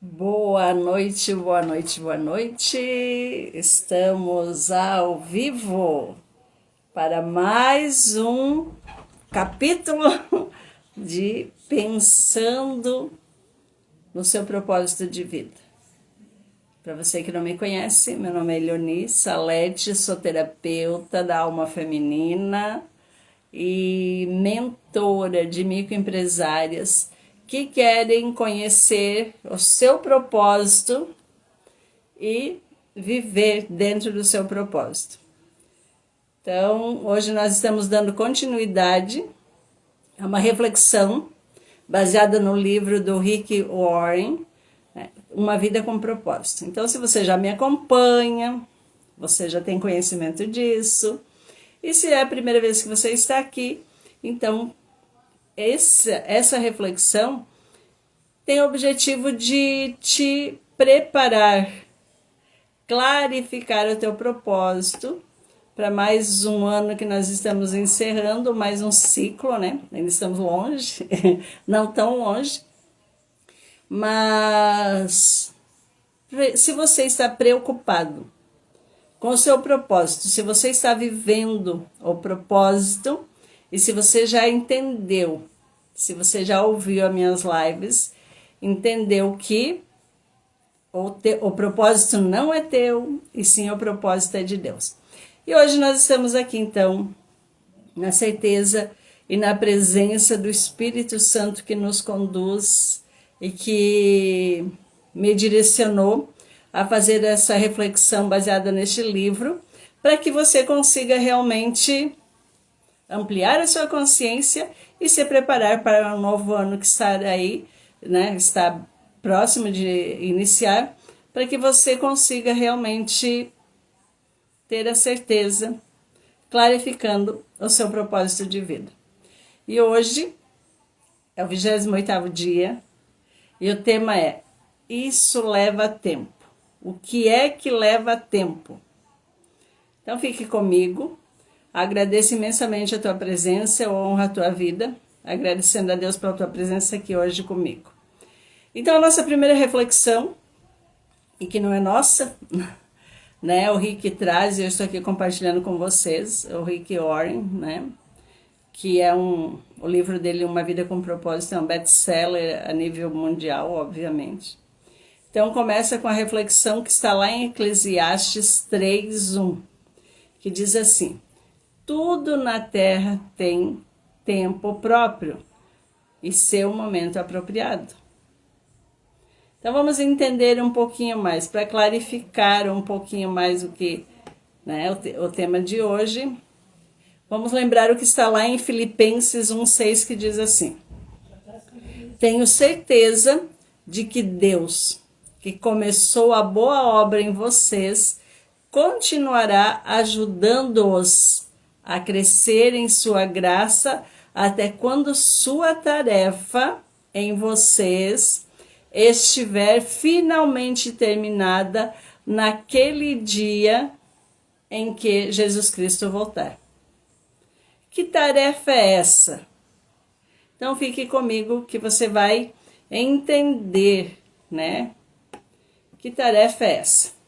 Boa noite, boa noite, boa noite. Estamos ao vivo para mais um capítulo de Pensando no seu propósito de vida. Para você que não me conhece, meu nome é Leoni Salete, sou terapeuta da alma feminina e mentora de microempresárias que querem conhecer o seu propósito e viver dentro do seu propósito. Então, hoje nós estamos dando continuidade a uma reflexão baseada no livro do Rick Warren, Uma Vida com Propósito. Então, se você já me acompanha, você já tem conhecimento disso. E se é a primeira vez que você está aqui, então essa reflexão tem o objetivo de te preparar, clarificar o teu propósito para mais um ano que nós estamos encerrando, mais um ciclo, né? Ainda estamos longe, não tão longe, mas se você está preocupado com o seu propósito, se você está vivendo o propósito e se você já entendeu, se você já ouviu as minhas lives, entendeu que o propósito não é teu, e sim o propósito é de Deus. E hoje nós estamos aqui, então, na certeza e na presença do Espírito Santo que nos conduz e que me direcionou a fazer essa reflexão baseada neste livro, para que você consiga realmente ampliar a sua consciência e se preparar para um novo ano que está aí, né? Está próximo de iniciar, para que você consiga realmente ter a certeza, clarificando o seu propósito de vida. E hoje é o 28º dia e o tema é: isso leva tempo. O que é que leva tempo? Então fique comigo. Agradeço imensamente a tua presença, eu honro a tua vida, agradecendo a Deus pela tua presença aqui hoje comigo. Então a nossa primeira reflexão, e que não é nossa, né? O Rick traz, e eu estou aqui compartilhando com vocês, o Rick Warren, né? Que é o livro dele, Uma Vida com Propósito, é um best-seller a nível mundial, obviamente. Então começa com a reflexão que está lá em Eclesiastes 3:1, que diz assim: tudo na terra tem tempo próprio e seu momento apropriado. Então vamos entender um pouquinho mais, para clarificar um pouquinho mais o que, né, o tema de hoje. Vamos lembrar o que está lá em Filipenses 1:6, que diz assim: tenho certeza de que Deus, que começou a boa obra em vocês, continuará ajudando-os a crescer em sua graça até quando sua tarefa em vocês estiver finalmente terminada naquele dia em que Jesus Cristo voltar. Que tarefa é essa? Então fique comigo que você vai entender, né? Que tarefa é essa?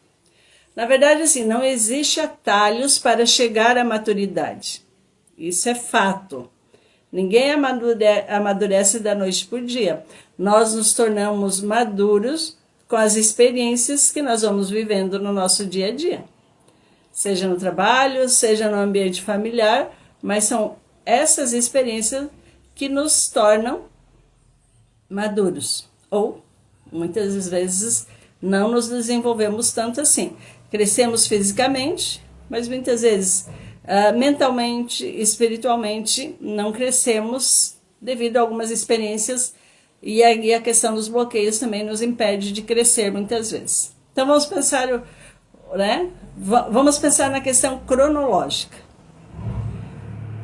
Na verdade, assim, não existe atalhos para chegar à maturidade. Isso é fato. Ninguém amadurece da noite por dia. Nós nos tornamos maduros com as experiências que nós vamos vivendo no nosso dia a dia. Seja no trabalho, seja no ambiente familiar, mas são essas experiências que nos tornam maduros. Ou, muitas vezes, não nos desenvolvemos tanto assim. Crescemos fisicamente, mas muitas vezes mentalmente, espiritualmente, não crescemos devido a algumas experiências, e aí a questão dos bloqueios também nos impede de crescer muitas vezes. Então vamos pensar, né? Vamos pensar na questão cronológica.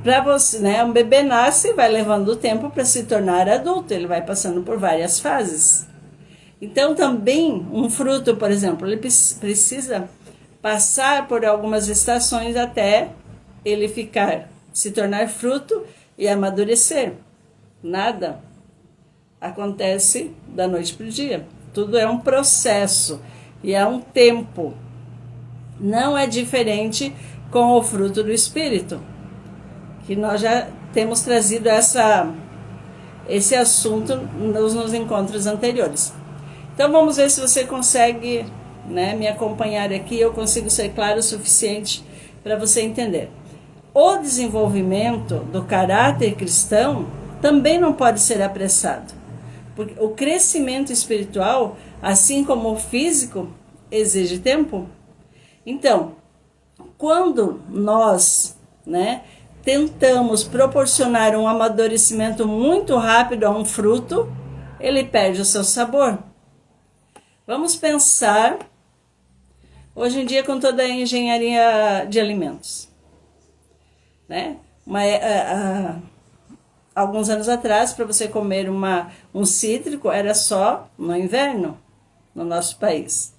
Para você, né, um bebê nasce e vai levando o tempo para se tornar adulto, ele vai passando por várias fases. Então também um fruto, por exemplo, ele precisa passar por algumas estações até ele se tornar fruto e amadurecer. Nada acontece da noite para o dia. Tudo é um processo e é um tempo. Não é diferente com o fruto do Espírito, que nós já temos trazido esse assunto nos encontros anteriores. Então vamos ver se você consegue, né, me acompanhar aqui. Eu consigo ser claro o suficiente para você entender. O desenvolvimento do caráter cristão também não pode ser apressado, porque o crescimento espiritual, assim como o físico, exige tempo. Então, quando nós, né, tentamos proporcionar um amadurecimento muito rápido a um fruto, ele perde o seu sabor. Vamos pensar, hoje em dia, com toda a engenharia de alimentos, né? Alguns anos atrás, para você comer um cítrico, era só no inverno, no nosso país.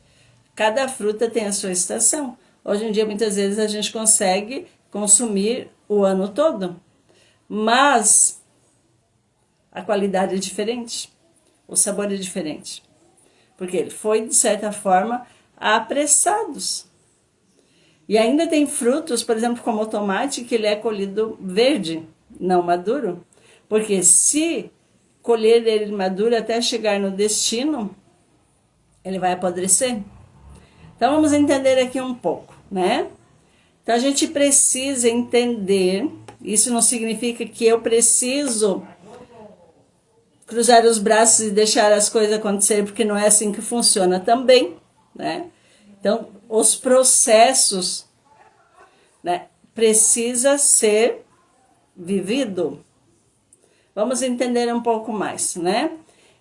Cada fruta tem a sua estação. Hoje em dia, muitas vezes, a gente consegue consumir o ano todo, mas a qualidade é diferente, o sabor é diferente, porque ele foi, de certa forma, apressados. E ainda tem frutos, por exemplo, como o tomate, que ele é colhido verde, não maduro, porque se colher ele maduro até chegar no destino, ele vai apodrecer. Então vamos entender aqui um pouco, né? Então a gente precisa entender, isso não significa que eu preciso cruzar os braços e deixar as coisas acontecerem, porque não é assim que funciona também, né? Então os processos, né, precisa ser vivido. Vamos entender um pouco mais, né?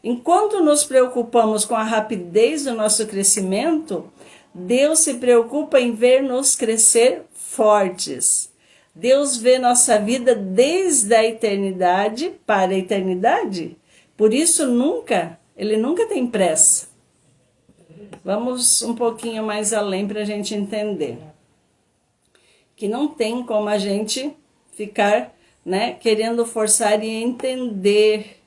Enquanto nos preocupamos com a rapidez do nosso crescimento, Deus se preocupa em ver-nos crescer fortes. Deus vê nossa vida desde a eternidade para a eternidade. Por isso, Ele nunca tem pressa. Vamos um pouquinho mais além para a gente entender. Que não tem como a gente ficar, né, querendo forçar e entender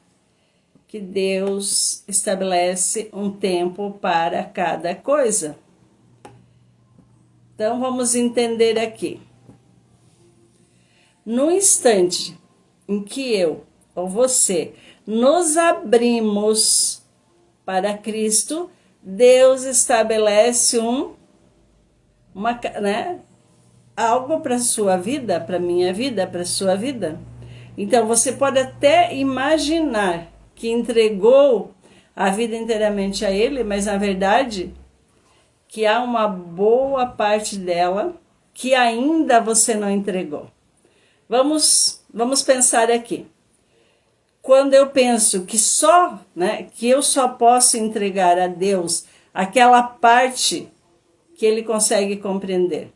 que Deus estabelece um tempo para cada coisa. Então, vamos entender aqui. No instante em que eu ou você nos abrimos para Cristo, Deus estabelece algo para a sua vida, para a minha vida, para a sua vida. Então, você pode até imaginar que entregou a vida inteiramente a Ele, mas, na verdade, que há uma boa parte dela que ainda você não entregou. Vamos pensar aqui. Quando eu penso que eu só posso entregar a Deus aquela parte que Ele consegue compreender.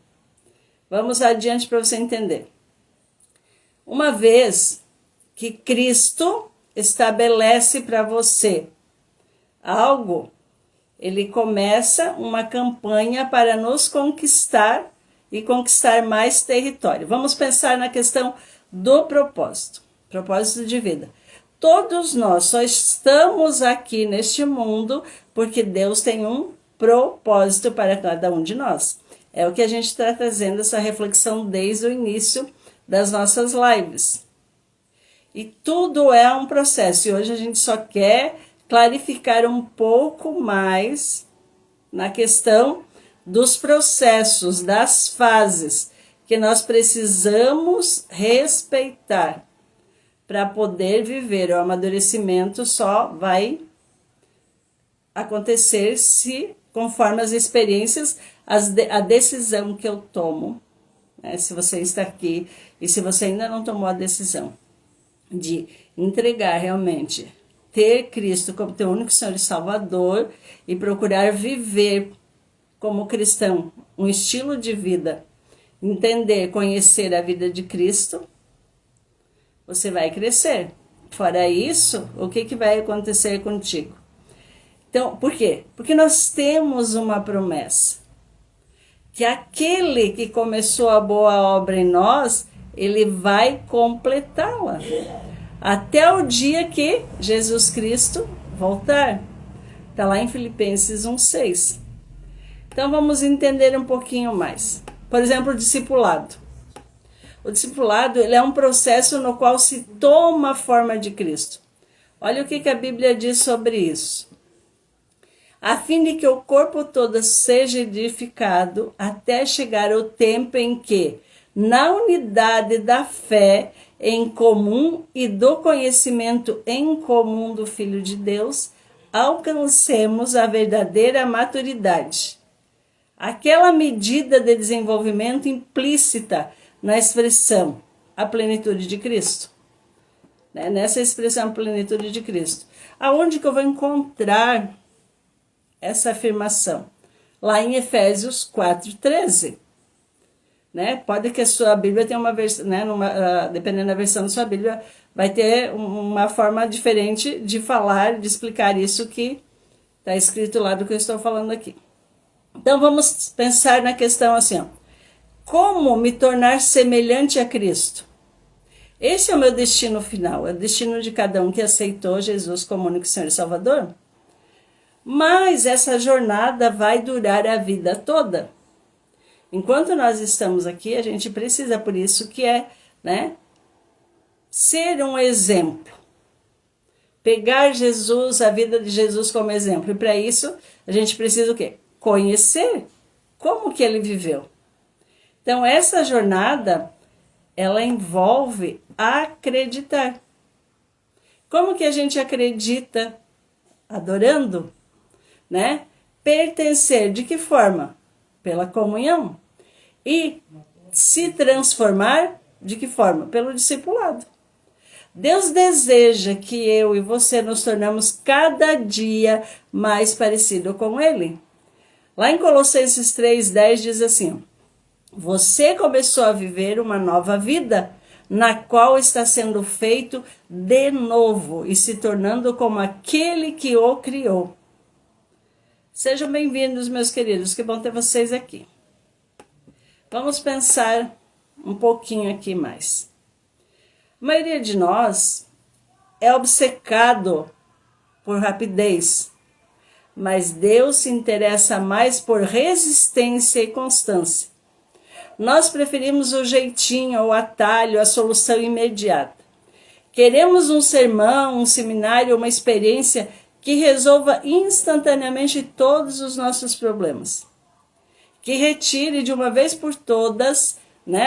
Vamos adiante para você entender. Uma vez que Cristo estabelece para você algo, Ele começa uma campanha para nos conquistar e conquistar mais território. Vamos pensar na questão do propósito de vida. Todos nós só estamos aqui neste mundo porque Deus tem um propósito para cada um de nós. É o que a gente está trazendo essa reflexão desde o início das nossas lives. E tudo é um processo. E hoje a gente só quer clarificar um pouco mais na questão dos processos, das fases que nós precisamos respeitar para poder viver. O amadurecimento só vai acontecer se, conforme as experiências, a decisão que eu tomo, né? Se você está aqui e se você ainda não tomou a decisão de entregar realmente, ter Cristo como teu único Senhor e Salvador e procurar viver como cristão um estilo de vida, entender, conhecer a vida de Cristo, você vai crescer. Fora isso, o que vai acontecer contigo? Então, por quê? Porque nós temos uma promessa. Que aquele que começou a boa obra em nós, ele vai completá-la. Até o dia que Jesus Cristo voltar. Está lá em Filipenses 1:6. Então vamos entender um pouquinho mais. Por exemplo, o discipulado. O discipulado, ele é um processo no qual se toma a forma de Cristo. Olha o que a Bíblia diz sobre isso. A fim de que o corpo todo seja edificado até chegar o tempo em que, na unidade da fé em comum e do conhecimento em comum do Filho de Deus, alcancemos a verdadeira maturidade. Aquela medida de desenvolvimento implícita na expressão, a plenitude de Cristo. Nessa expressão, a plenitude de Cristo. Aonde que eu vou encontrar essa afirmação? Lá em Efésios 4:13. Pode que a sua Bíblia tenha uma versão, dependendo da versão da sua Bíblia, vai ter uma forma diferente de falar, de explicar isso que está escrito lá do que eu estou falando aqui. Então vamos pensar na questão assim, ó. Como me tornar semelhante a Cristo? Esse é o meu destino final, é o destino de cada um que aceitou Jesus como único Senhor e Salvador. Mas essa jornada vai durar a vida toda. Enquanto nós estamos aqui, a gente precisa, por isso que é, ser um exemplo. Pegar Jesus, a vida de Jesus como exemplo. E para isso, a gente precisa o quê? Conhecer como que ele viveu. Então, essa jornada, ela envolve acreditar. Como que a gente acredita? Adorando, Pertencer, de que forma? Pela comunhão. E se transformar, de que forma? Pelo discipulado. Deus deseja que eu e você nos tornamos cada dia mais parecido com Ele. Lá em Colossenses 3:10 diz assim: você começou a viver uma nova vida, na qual está sendo feito de novo e se tornando como aquele que o criou. Sejam bem-vindos, meus queridos, que bom ter vocês aqui. Vamos pensar um pouquinho aqui mais. A maioria de nós é obcecado por rapidez, mas Deus se interessa mais por resistência e constância. Nós preferimos o jeitinho, o atalho, a solução imediata. Queremos um sermão, um seminário, uma experiência que resolva instantaneamente todos os nossos problemas. Que retire de uma vez por todas,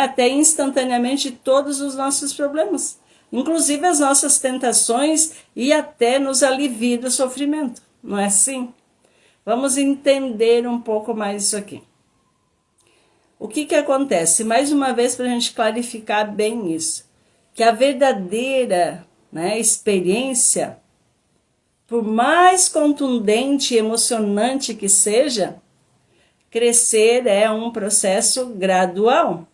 até instantaneamente todos os nossos problemas. Inclusive as nossas tentações e até nos alivie do sofrimento. Não é assim? Vamos entender um pouco mais isso aqui. O que acontece? Mais uma vez, para a gente clarificar bem isso. Que a verdadeira experiência, por mais contundente e emocionante que seja, crescer é um processo gradual.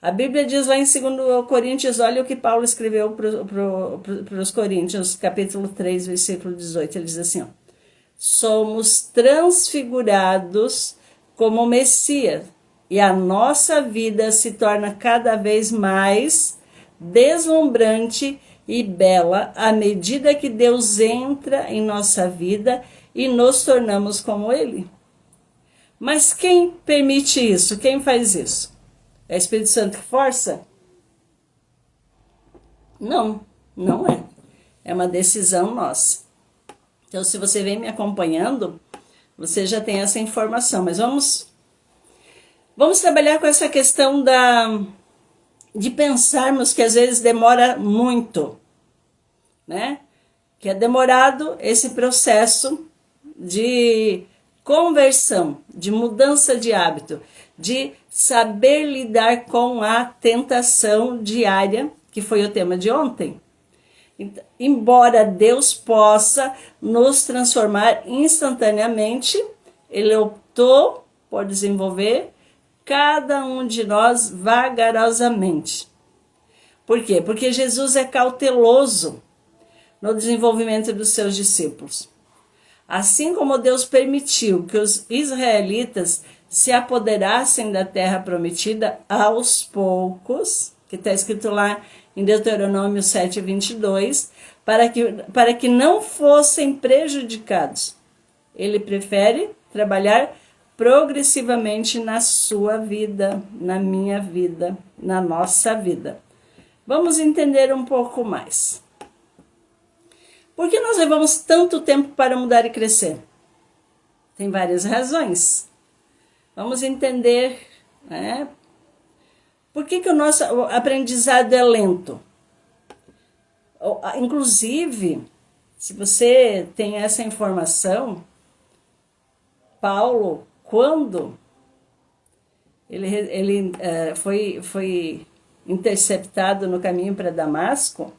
A Bíblia diz lá em 2 Coríntios, olha o que Paulo escreveu para os Coríntios, capítulo 3, versículo 18. Ele diz assim, ó: somos transfigurados como o Messias, e a nossa vida se torna cada vez mais deslumbrante e bela à medida que Deus entra em nossa vida e nos tornamos como Ele. Mas quem permite isso? Quem faz isso? É o Espírito Santo que força? Não, não é. É uma decisão nossa. Então, se você vem me acompanhando, você já tem essa informação. Mas vamos trabalhar com essa questão de pensarmos que às vezes demora muito, Que é demorado esse processo de conversão, de mudança de hábito, de saber lidar com a tentação diária, que foi o tema de ontem. Então, embora Deus possa nos transformar instantaneamente, Ele optou por desenvolver cada um de nós vagarosamente. Por quê? Porque Jesus é cauteloso no desenvolvimento dos seus discípulos. Assim como Deus permitiu que os israelitas se apoderassem da terra prometida aos poucos, que está escrito lá em Deuteronômio 7:22, para que não fossem prejudicados Ele prefere trabalhar progressivamente na sua vida, na minha vida, na nossa vida. Vamos entender um pouco mais. Por que nós levamos tanto tempo para mudar e crescer? Tem várias razões. Vamos entender, né? Por que o nosso aprendizado é lento? Inclusive, se você tem essa informação, Paulo, quando ele foi interceptado no caminho para Damasco,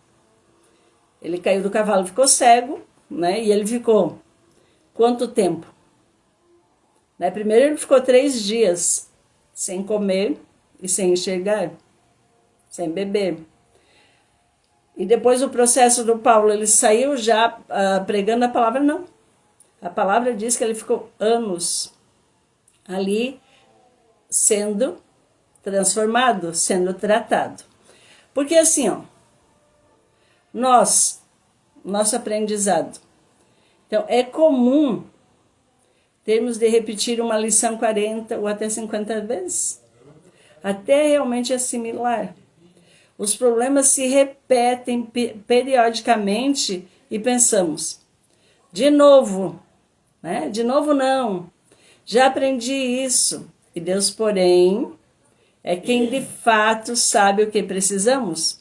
ele caiu do cavalo, ficou cego, né? E ele ficou quanto tempo? Né? Primeiro ele ficou 3 dias sem comer e sem enxergar, sem beber. E depois o processo do Paulo, ele saiu já pregando a palavra, não. A palavra diz que ele ficou anos ali sendo transformado, sendo tratado. Porque assim, ó, nosso aprendizado. Então, é comum termos de repetir uma lição 40 ou até 50 vezes, até realmente assimilar. Os problemas se repetem periodicamente e pensamos, de novo, né? De novo não, já aprendi isso. E Deus, porém, é quem de fato sabe o que precisamos.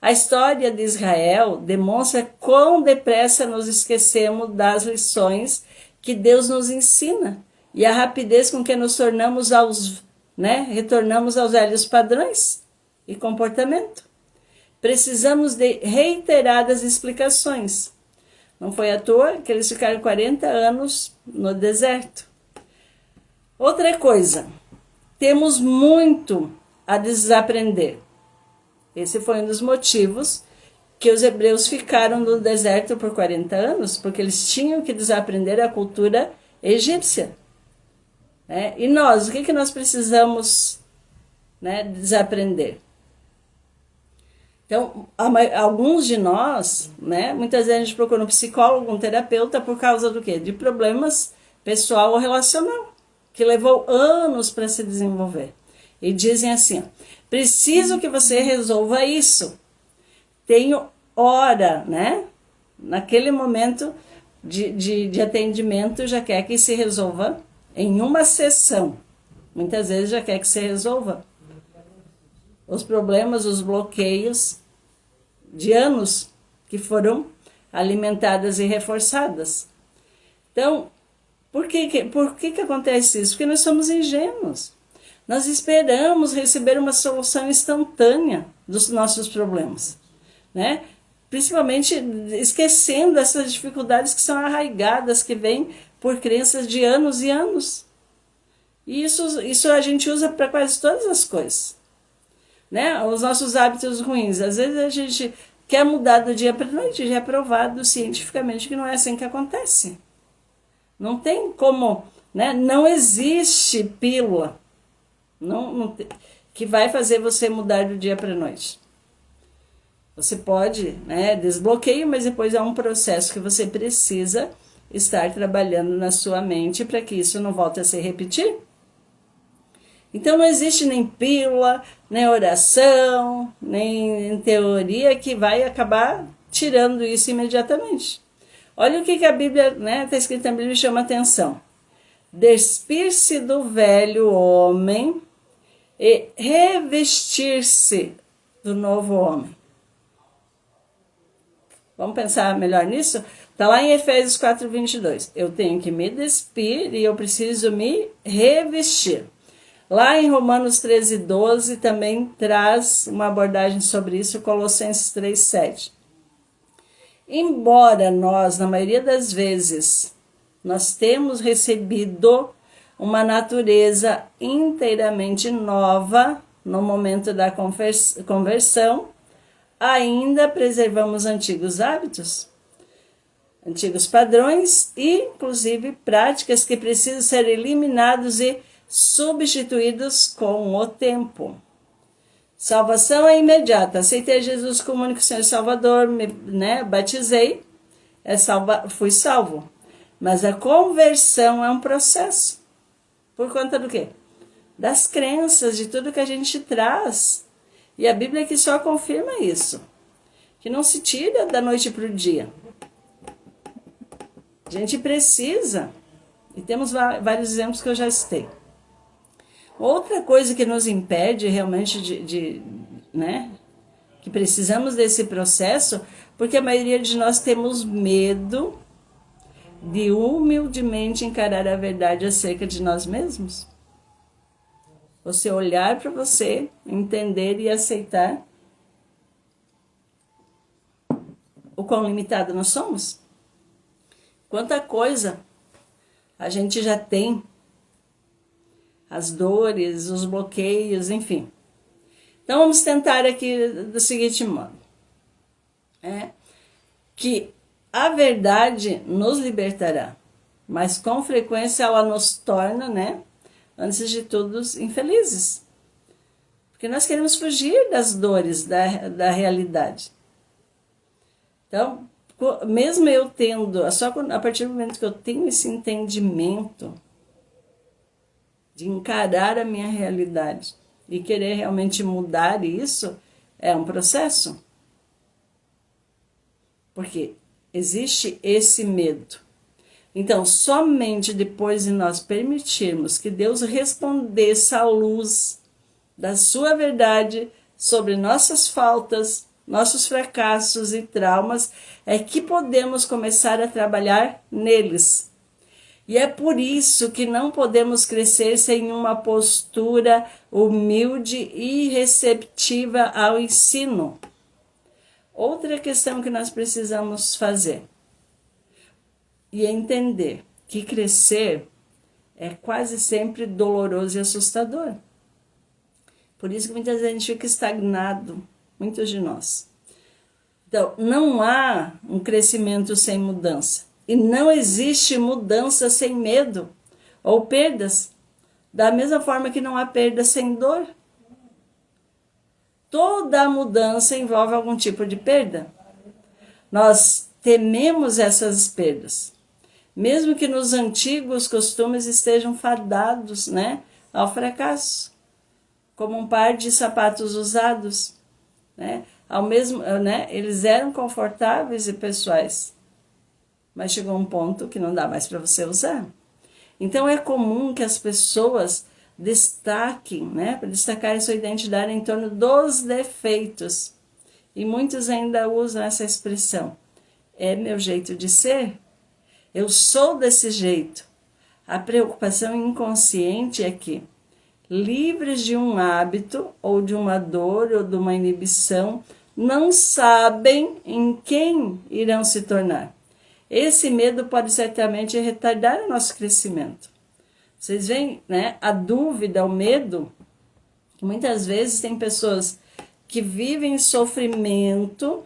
A história de Israel demonstra quão depressa nos esquecemos das lições que Deus nos ensina e a rapidez com que nos retornamos aos velhos padrões e comportamento. Precisamos de reiteradas explicações. Não foi à toa que eles ficaram 40 anos no deserto. Outra coisa, temos muito a desaprender. Esse foi um dos motivos que os hebreus ficaram no deserto por 40 anos, porque eles tinham que desaprender a cultura egípcia. E nós, o que nós precisamos, desaprender? Então, alguns de nós, muitas vezes a gente procura um psicólogo, um terapeuta, por causa do quê? De problemas pessoal ou relacional, que levou anos para se desenvolver. E dizem assim, preciso que você resolva isso. Tenho hora, naquele momento de atendimento, já quer que se resolva em uma sessão. Muitas vezes já quer que se resolva os problemas, os bloqueios de anos que foram alimentadas e reforçadas. Então, por que acontece isso? Porque nós somos ingênuos. Nós esperamos receber uma solução instantânea dos nossos problemas, Principalmente esquecendo essas dificuldades que são arraigadas, que vêm por crenças de anos e anos. E isso a gente usa para quase todas as coisas. Os nossos hábitos ruins. Às vezes a gente quer mudar do dia para a noite, já é provado cientificamente que não é assim que acontece. Não tem como, não existe pílula que vai fazer você mudar do dia para a noite. Você pode, desbloqueio, mas depois é um processo que você precisa estar trabalhando na sua mente para que isso não volte a se repetir. Então não existe nem pílula, nem oração, nem teoria que vai acabar tirando isso imediatamente. Olha o que a Bíblia, está escrito na Bíblia e chama atenção. Despir-se do velho homem e revestir-se do novo homem. Vamos pensar melhor nisso? Está lá em Efésios 4:22. Eu tenho que me despir e eu preciso me revestir. Lá em Romanos 13:12 também traz uma abordagem sobre isso, Colossenses 3:7. Embora nós, na maioria das vezes, nós temos recebido uma natureza inteiramente nova no momento da conversão, ainda preservamos antigos hábitos, antigos padrões e, inclusive, práticas que precisam ser eliminados e substituídos com o tempo. Salvação é imediata. Aceitei Jesus como único Senhor e Salvador, batizei, fui salvo. Mas a conversão é um processo. Por conta do quê? Das crenças, de tudo que a gente traz. E a Bíblia aqui só confirma isso. Que não se tira da noite para o dia. A gente precisa. E temos vários exemplos que eu já citei. Outra coisa que nos impede realmente né? Que precisamos desse processo, porque a maioria de nós temos medo de humildemente encarar a verdade acerca de nós mesmos. Você olhar para você, entender e aceitar o quão limitado nós somos. Quanta coisa a gente já tem, as dores, os bloqueios, enfim. Então vamos tentar aqui do seguinte modo, que a verdade nos libertará, mas com frequência ela nos torna, né, antes de tudo, infelizes. Porque nós queremos fugir das dores da realidade. Então, mesmo eu tendo, só a partir do momento que eu tenho esse entendimento de encarar a minha realidade e querer realmente mudar isso, é um processo. Porque existe esse medo. Então, somente depois de nós permitirmos que Deus resplandeça a luz da sua verdade sobre nossas faltas, nossos fracassos e traumas, é que podemos começar a trabalhar neles. E é por isso que não podemos crescer sem uma postura humilde e receptiva ao ensino. Outra questão que nós precisamos fazer e entender que crescer é quase sempre doloroso e assustador. Por isso que muitas vezes a gente fica estagnado, muitos de nós. Então, não há um crescimento sem mudança. E não existe mudança sem medo ou perdas. Da mesma forma que não há perda sem dor. Toda mudança envolve algum tipo de perda. Nós tememos essas perdas. Mesmo que nos antigos costumes estejam fadados, né, ao fracasso. Como um par de sapatos usados, né? Eles eram confortáveis e pessoais, mas chegou um ponto que não dá mais para você usar. Então é comum que as pessoas destaquem, né, para destacar a sua identidade em torno dos defeitos. E muitos ainda usam essa expressão. É meu jeito de ser? Eu sou desse jeito. A preocupação inconsciente é que, livres de um hábito, ou de uma dor, ou de uma inibição, não sabem em quem irão se tornar. Esse medo pode certamente retardar o nosso crescimento. Vocês veem, né, a dúvida, o medo, que muitas vezes tem pessoas que vivem sofrimento,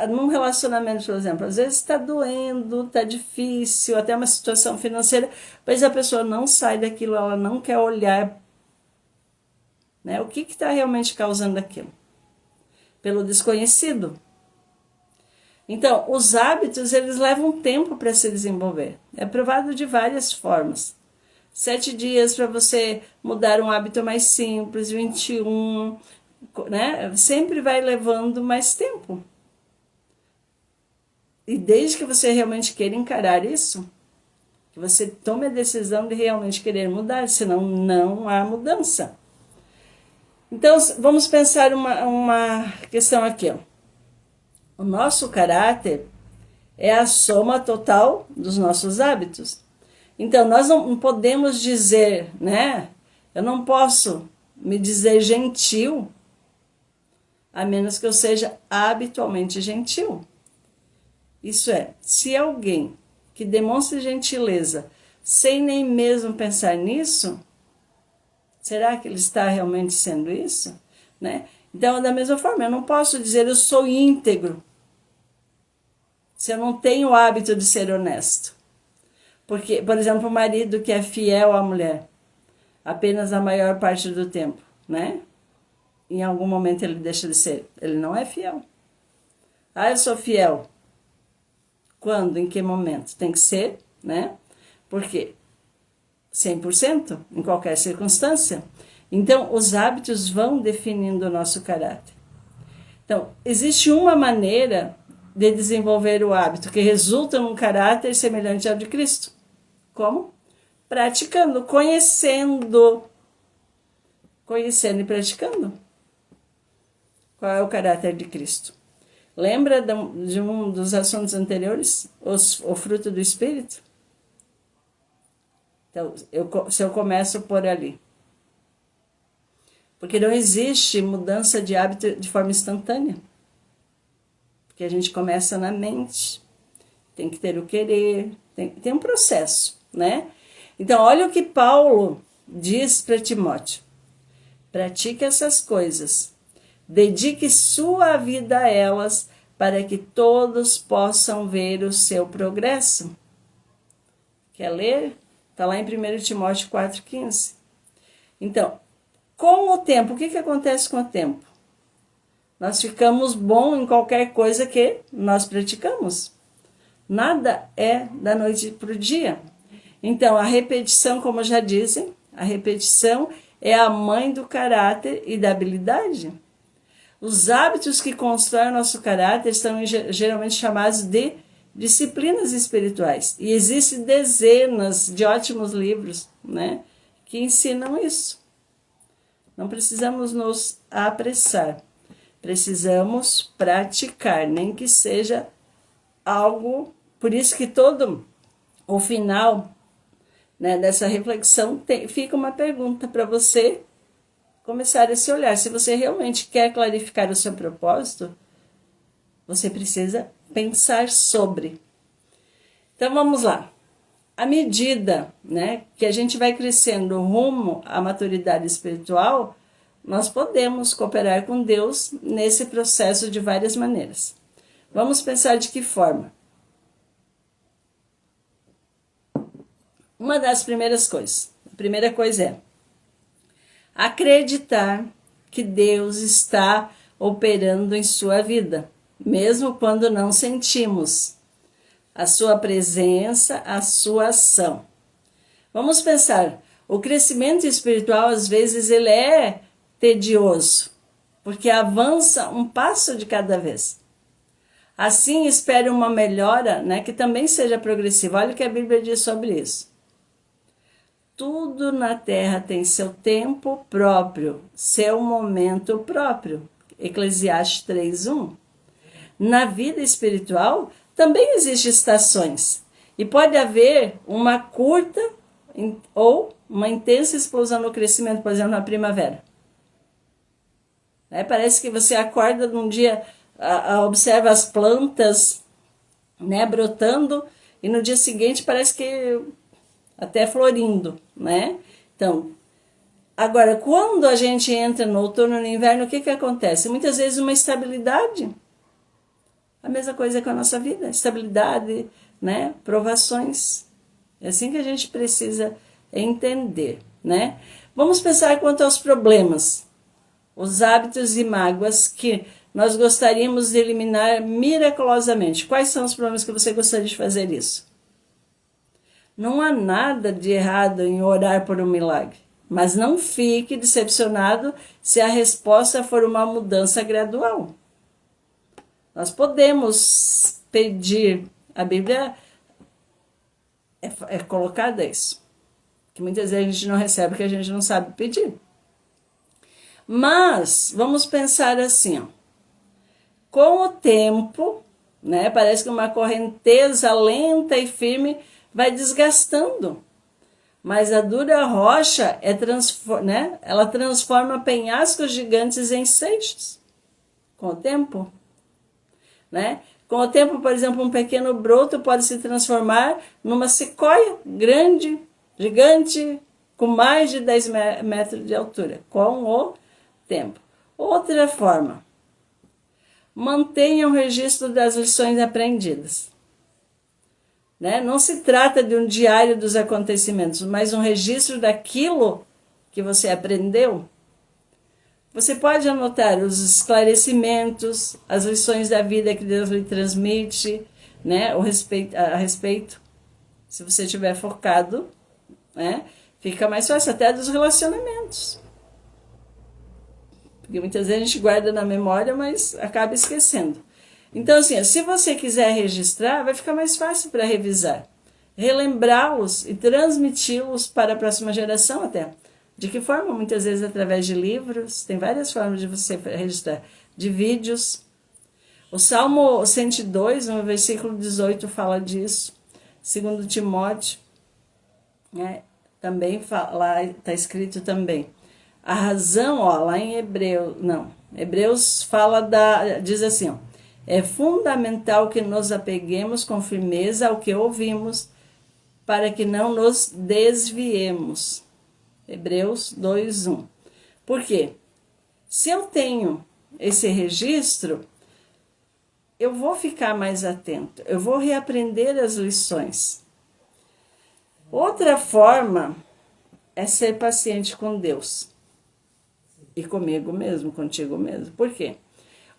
num relacionamento, por exemplo, às vezes está doendo, está difícil, até uma situação financeira, mas a pessoa não sai daquilo, ela não quer olhar, né, o que está realmente causando aquilo. Pelo desconhecido. Então, os hábitos, eles levam tempo para se desenvolver. É provado de várias formas. 7 dias para você mudar um hábito mais simples, 21, né? Sempre vai levando mais tempo. E desde que você realmente queira encarar isso, que você tome a decisão de realmente querer mudar, senão não há mudança. Então, vamos pensar uma questão aqui, ó. O nosso caráter é a soma total dos nossos hábitos. Então, nós não podemos dizer, né? Eu não posso me dizer gentil, a menos que eu seja habitualmente gentil. Isso é, se alguém que demonstre gentileza sem nem mesmo pensar nisso, será que ele está realmente sendo isso? Né? Então, da mesma forma, eu não posso dizer eu sou íntegro se eu não tenho o hábito de ser honesto. Porque, por exemplo, o marido que é fiel à mulher, apenas a maior parte do tempo, né? Em algum momento ele deixa de ser. Ele não é fiel. Ah, eu sou fiel. Quando, em que momento? Tem que ser, né? Por quê? 100% em qualquer circunstância. Então, os hábitos vão definindo o nosso caráter. Então, existe uma maneira de desenvolver o hábito que resulta num caráter semelhante ao de Cristo. Como? Praticando, conhecendo e praticando. Qual é o caráter de Cristo? Lembra de um dos assuntos anteriores? O fruto do Espírito? Então, se eu começo por ali. Porque não existe mudança de hábito de forma instantânea. Porque a gente começa na mente. Tem que ter o querer. Tem um processo, né? Então, olha o que Paulo diz para Timóteo. Pratique essas coisas. Dedique sua vida a elas para que todos possam ver o seu progresso. Quer ler? Está lá em 1 Timóteo 4,15. Então, com o tempo, o que acontece com o tempo? Nós ficamos bons em qualquer coisa que nós praticamos. Nada é da noite para o dia. Então, a repetição, como já dizem, a repetição é a mãe do caráter e da habilidade. Os hábitos que constroem o nosso caráter são geralmente chamados de disciplinas espirituais. E existem dezenas de ótimos livros, né, que ensinam isso. Não precisamos nos apressar. Precisamos praticar, nem que seja algo. Por isso que todo o final, né, dessa reflexão fica uma pergunta para você começar a se olhar. Se você realmente quer clarificar o seu propósito, você precisa pensar sobre. Então vamos lá. À medida, né, que a gente vai crescendo rumo à maturidade espiritual, nós podemos cooperar com Deus nesse processo de várias maneiras. Vamos pensar de que forma? Uma das primeiras coisas. A primeira coisa é acreditar que Deus está operando em sua vida, mesmo quando não sentimos a sua presença, a sua ação. Vamos pensar, o crescimento espiritual às vezes ele é tedioso, porque avança um passo de cada vez. Assim, espere uma melhora, né, que também seja progressiva. Olha o que a Bíblia diz sobre isso. Tudo na terra tem seu tempo próprio, seu momento próprio. Eclesiastes 3:1. Na vida espiritual também existem estações. E pode haver uma curta ou uma intensa explosão no crescimento, por exemplo, na primavera. Parece que você acorda num dia, observa as plantas, né, brotando, e no dia seguinte parece que até florindo, né? Então, agora, quando a gente entra no outono e no inverno, o que acontece? Muitas vezes uma estabilidade. A mesma coisa com a nossa vida, estabilidade, né? Provações. É assim que a gente precisa entender, né? Vamos pensar quanto aos problemas, os hábitos e mágoas que nós gostaríamos de eliminar miraculosamente. Quais são os problemas que você gostaria de fazer isso? Não há nada de errado em orar por um milagre, mas não fique decepcionado se a resposta for uma mudança gradual. Nós podemos pedir, a Bíblia é colocada isso, que muitas vezes a gente não recebe porque a gente não sabe pedir. Mas vamos pensar assim, ó, com o tempo, né, parece que uma correnteza lenta e firme vai desgastando, mas a dura rocha né, ela transforma penhascos gigantes em seixos com o tempo, né? Com o tempo, por exemplo, um pequeno broto pode se transformar numa sequoia grande, gigante, com mais de 10 metros de altura, com o tempo. Outra forma, mantenha um registro das lições aprendidas. Né? Não se trata de um diário dos acontecimentos, mas um registro daquilo que você aprendeu. Você pode anotar os esclarecimentos, as lições da vida que Deus lhe transmite, né, a respeito, se você estiver focado, né, fica mais fácil até dos relacionamentos. Porque muitas vezes a gente guarda na memória, mas acaba esquecendo. Então, assim, se você quiser registrar, vai ficar mais fácil para revisar. Relembrá-los e transmiti-los para a próxima geração até. De que forma? Muitas vezes através de livros, tem várias formas de você registrar. De vídeos. O Salmo 102, no versículo 18, fala disso. Segundo Timóteo, né, também lá está escrito também. A razão, ó, lá em Hebreus diz assim, ó, é fundamental que nos apeguemos com firmeza ao que ouvimos, para que não nos desviemos. Hebreus 2:1. Por quê? Se eu tenho esse registro, eu vou ficar mais atento, eu vou reaprender as lições. Outra forma é ser paciente com Deus. E comigo mesmo, contigo mesmo. Por quê?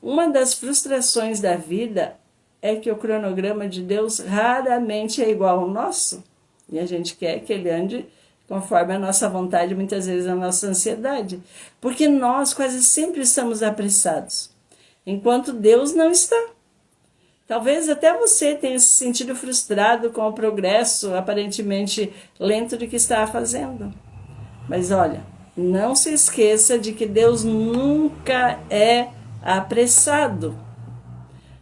Uma das frustrações da vida é que o cronograma de Deus raramente é igual ao nosso. E a gente quer que ele ande conforme a nossa vontade, muitas vezes a nossa ansiedade. Porque nós quase sempre estamos apressados, enquanto Deus não está. Talvez até você tenha se sentido frustrado com o progresso aparentemente lento do que está fazendo. Mas olha, não se esqueça de que Deus nunca é apressado,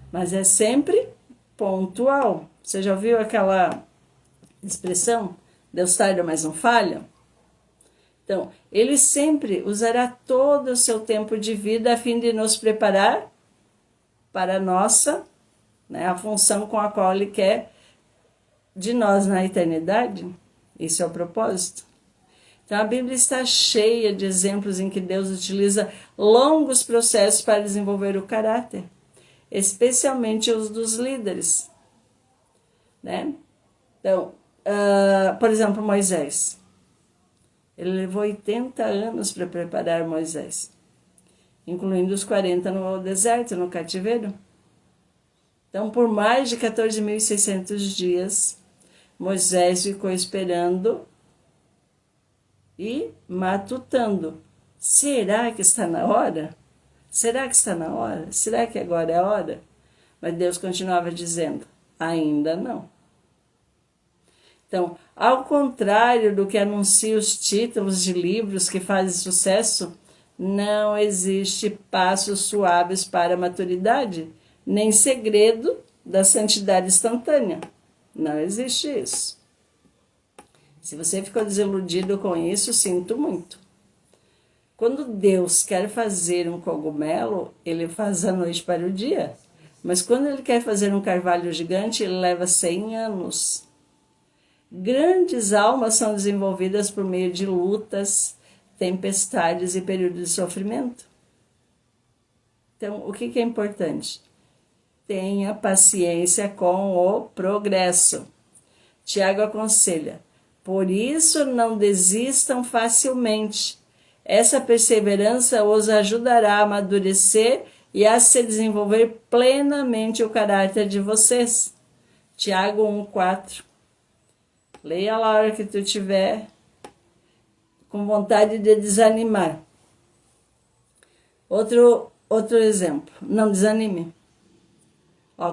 mas é sempre pontual. Você já ouviu aquela expressão? Deus tarda, mas não falha? Então, ele sempre usará todo o seu tempo de vida a fim de nos preparar para a nossa, né, a função com a qual ele quer de nós na eternidade. Isso é o propósito. Então, a Bíblia está cheia de exemplos em que Deus utiliza longos processos para desenvolver o caráter, especialmente os dos líderes, né? Então, por exemplo, Moisés. Ele levou 80 anos para preparar Moisés, incluindo os 40 no deserto, no cativeiro. Então, por mais de 14.600 dias, Moisés ficou esperando e matutando. Será que está na hora? Será que está na hora? Será que agora é a hora? Mas Deus continuava dizendo, ainda não. Então, ao contrário do que anuncia os títulos de livros que fazem sucesso, não existe passos suaves para a maturidade, nem segredo da santidade instantânea. Não existe isso. Se você ficou desiludido com isso, sinto muito. Quando Deus quer fazer um cogumelo, ele faz a noite para o dia. Mas quando ele quer fazer um carvalho gigante, ele leva 100 anos. Grandes almas são desenvolvidas por meio de lutas, tempestades e períodos de sofrimento. Então, o que é importante? Tenha paciência com o progresso. Tiago aconselha, por isso não desistam facilmente. Essa perseverança os ajudará a amadurecer e a se desenvolver plenamente o caráter de vocês. Tiago 1:4. Leia lá a hora que tu tiver com vontade de desanimar. Outro exemplo, não desanime.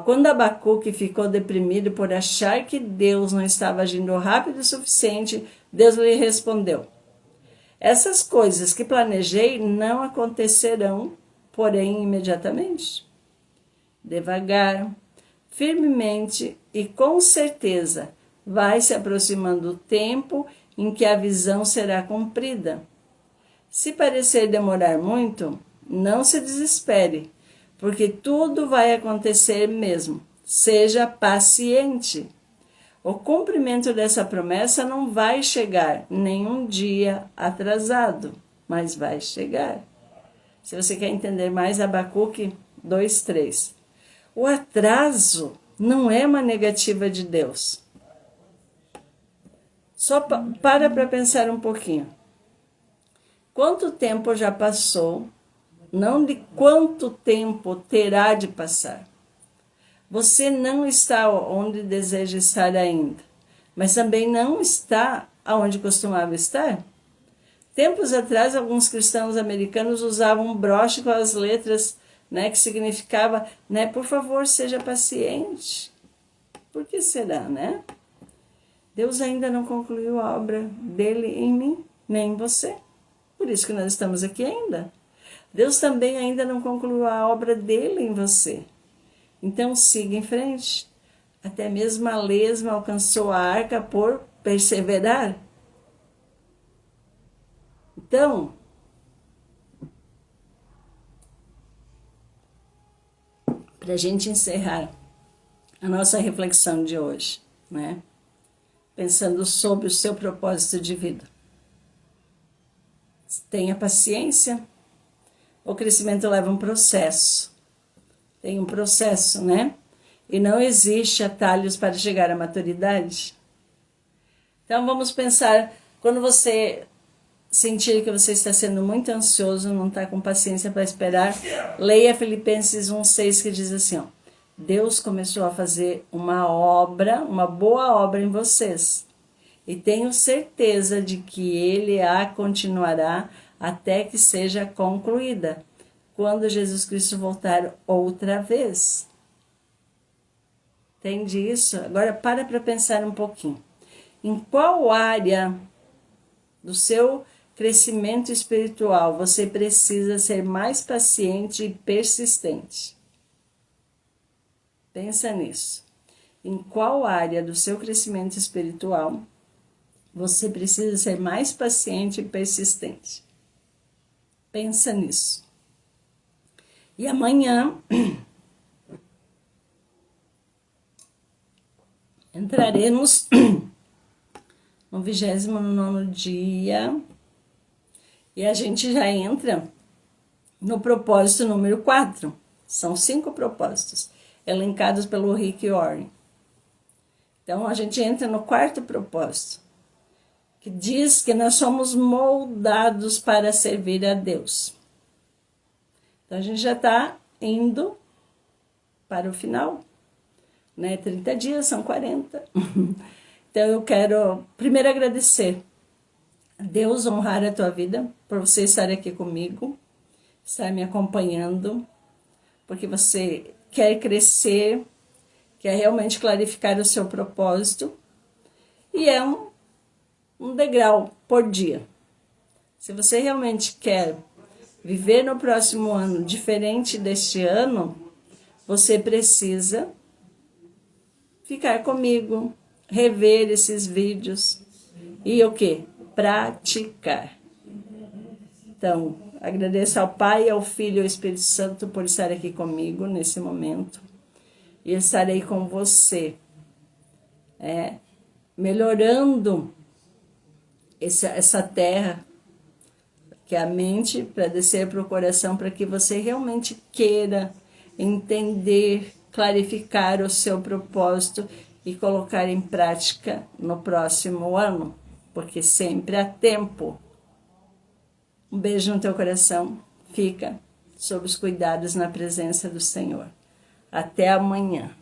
Quando Abacuque ficou deprimido por achar que Deus não estava agindo rápido o suficiente, Deus lhe respondeu, essas coisas que planejei não acontecerão, porém imediatamente. Devagar, firmemente e com certeza, vai se aproximando o tempo em que a visão será cumprida. Se parecer demorar muito, não se desespere, porque tudo vai acontecer mesmo. Seja paciente. O cumprimento dessa promessa não vai chegar nenhum dia atrasado, mas vai chegar. Se você quer entender mais, Abacuque 2:3. O atraso não é uma negativa de Deus. Só para pensar um pouquinho. Quanto tempo já passou? Não de quanto tempo terá de passar. Você não está onde deseja estar ainda, mas também não está aonde costumava estar. Tempos atrás, alguns cristãos americanos usavam um broche com as letras, né, que significava, né, por favor, seja paciente. Por que será, né? Deus ainda não concluiu a obra dele em mim, nem em você. Por isso que nós estamos aqui ainda. Deus também ainda não concluiu a obra dele em você. Então siga em frente. Até mesmo a lesma alcançou a arca por perseverar. Então, para a gente encerrar a nossa reflexão de hoje, né? Pensando sobre o seu propósito de vida. Tenha paciência. O crescimento leva um processo. Tem um processo, né? E não existe atalhos para chegar à maturidade. Então vamos pensar, quando você sentir que você está sendo muito ansioso, não está com paciência para esperar, leia Filipenses 1:6 que diz assim, ó, Deus começou a fazer uma obra, uma boa obra em vocês. E tenho certeza de que Ele a continuará até que seja concluída, quando Jesus Cristo voltar outra vez. Entende isso? Agora para pensar um pouquinho. Em qual área do seu crescimento espiritual você precisa ser mais paciente e persistente? Pensa nisso. Em qual área do seu crescimento espiritual você precisa ser mais paciente e persistente? Pensa nisso. E amanhã entraremos no 29º dia e a gente já entra no propósito número 4. São 5 propósitos elencados pelo Rick Warren. Então a gente entra no 4º propósito, que diz que nós somos moldados para servir a Deus. Então a gente já está indo para o final, né? 30 dias, são 40. Então eu quero primeiro agradecer a Deus, honrar a tua vida, por você estar aqui comigo, estar me acompanhando, porque você quer crescer, quer realmente clarificar o seu propósito, e é um degrau por dia. Se você realmente quer viver no próximo ano diferente deste ano, você precisa ficar comigo, rever esses vídeos e o quê? Praticar. Então, agradeço ao Pai, ao Filho e ao Espírito Santo por estar aqui comigo nesse momento. E estarei com você, melhorando essa terra, que é a mente, para descer para o coração, para que você realmente queira entender, clarificar o seu propósito e colocar em prática no próximo ano, porque sempre há tempo. Um beijo no teu coração, fica sob os cuidados na presença do Senhor. Até amanhã.